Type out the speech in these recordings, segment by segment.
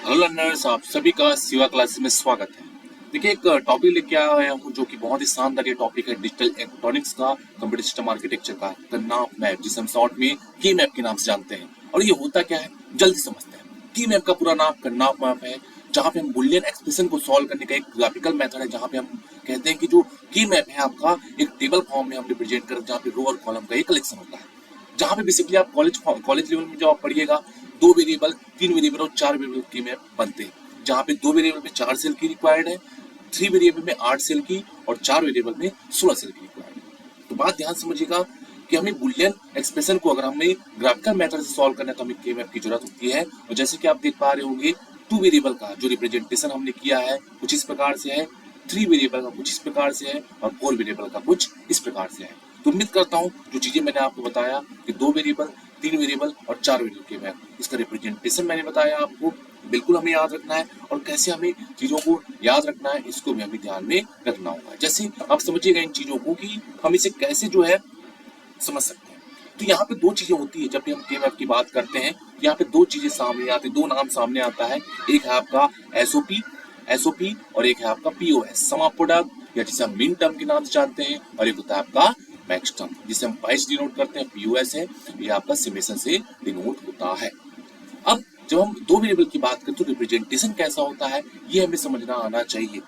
Hello learners, आप सभी का सिवा क्लासेस में स्वागत है। देखिए, एक टॉपिक लेके आया हूँ जो कि बहुत ही शानदार ये टॉपिक है डिजिटल इलेक्ट्रॉनिक्स का, कंप्यूटर सिस्टम आर्किटेक्चर का करनाप मैप, जिसे हम शॉर्ट में की मैप के नाम से जानते हैं। और ये होता क्या है, जल्दी समझते हैं। की मैप का पूरा नाम करनाप मैप है, जहाँ पे हम बुलियन एक्सप्रेशन को सॉल्व करने का एक ग्राफिकल मेथड है, जहाँ पे हम कहते हैं कि जो की मैप है आपका एक टेबल फॉर्म में हम रिप्रेजेंट करते हैं, जहाँ पे रो और कॉलम का एक कलेक्शन होता है। जहाँ पे बेसिकली आप कॉलेज लेवल में जब आप पढ़िएगा, दो वेरिएबल, तीन वेरिएबल और चार वेरिएबल की मैप बनते हैं। जहाँ पे दो वेरिएबल में 4 सेल की रिक्वायर्ड है, थ्री वेरिएबल में 8 सेल की और चार वेरिएबल में 16 सेल की रिक्वायर्ड है। तो बात ध्यान समझिएगा कि हमें बुलियन एक्सप्रेशन को अगर हमें ग्राफिकल मेथड से सॉल्व करना है तो हमें के मैप की जरूरत होती है। और जैसे कि आप देख पा रहे होंगे, टू वेरिएबल का जो रिप्रेजेंटेशन हमने किया है कुछ इस प्रकार से है, थ्री वेरिएबल का कुछ इस प्रकार से है और फोर वेरिएबल का कुछ इस प्रकार से है। तो उम्मीद करता हूँ जो चीजें मैंने आपको बताया कि दो वेरिएबल, तीन वेरिएबल और चार वेरिएबल के मैप, इसका रिप्रेजेंटेशन मैंने बताया आपको, बिल्कुल हमें याद रखना है। और कैसे हमें चीजों को याद रखना है इसको भी हमें ध्यान में रखना होगा। जैसे आप समझिएगा इन चीजों को कि हम इसे कैसे जो है समझ सकते हैं। तो यहाँ पे दो चीजें होती है जब भी हम के मैप की बात करते हैं। तो यहाँ पे दो चीजें सामने आती है, दो नाम सामने आता है। एक है आपका एसओपी, एसओपी, और एक है आपका पीओएस, सम ऑफ प्रोडक्ट, या जिसे हम मिन टर्म के नाम से जानते हैं। और एक होता है आपका मैक्स टर्म, जिसे हम बाइस डिनोट करते हैं। पीओएस है, ये आपका समेशन से डिनोट होता है। अब जब हम दो वेरिएबल की बात करते हैं तो रिप्रेजेंटेशन कैसा होता है ये हमें समझना आना चाहिए।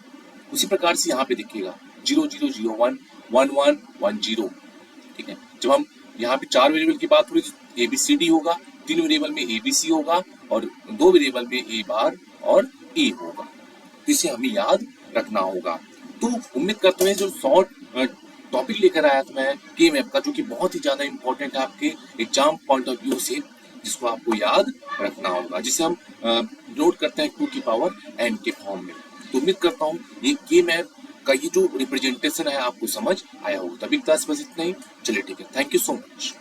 उसी प्रकार से यहाँ पे देखिएगा 0001 1110, ठीक है। जब हम यहाँ पे चार वेरिएबल की बात हो रही तो एबीसीडी होगा, तीन वेरिएबल में एबीसी होगा और दो वेरिएबल में ए बार और ए होगा। तो इसे हमें याद रखना होगा। तो उम्मीद करते हैं जो शॉर्ट टॉपिक लेकर आया था मैं के मैप का, जो कि बहुत ही ज्यादा इंपॉर्टेंट है आपके एग्जाम पॉइंट ऑफ व्यू से, जिसको आपको याद रखना होगा, जिसे हम नोट करते हैं टू की पावर एन के फॉर्म में। तो उम्मीद करता हूँ ये के मैप का ये जो रिप्रेजेंटेशन है आपको समझ आया होगा। तभी क्लास बस इतना ही। चलिए ठीक है, थैंक यू सो मच।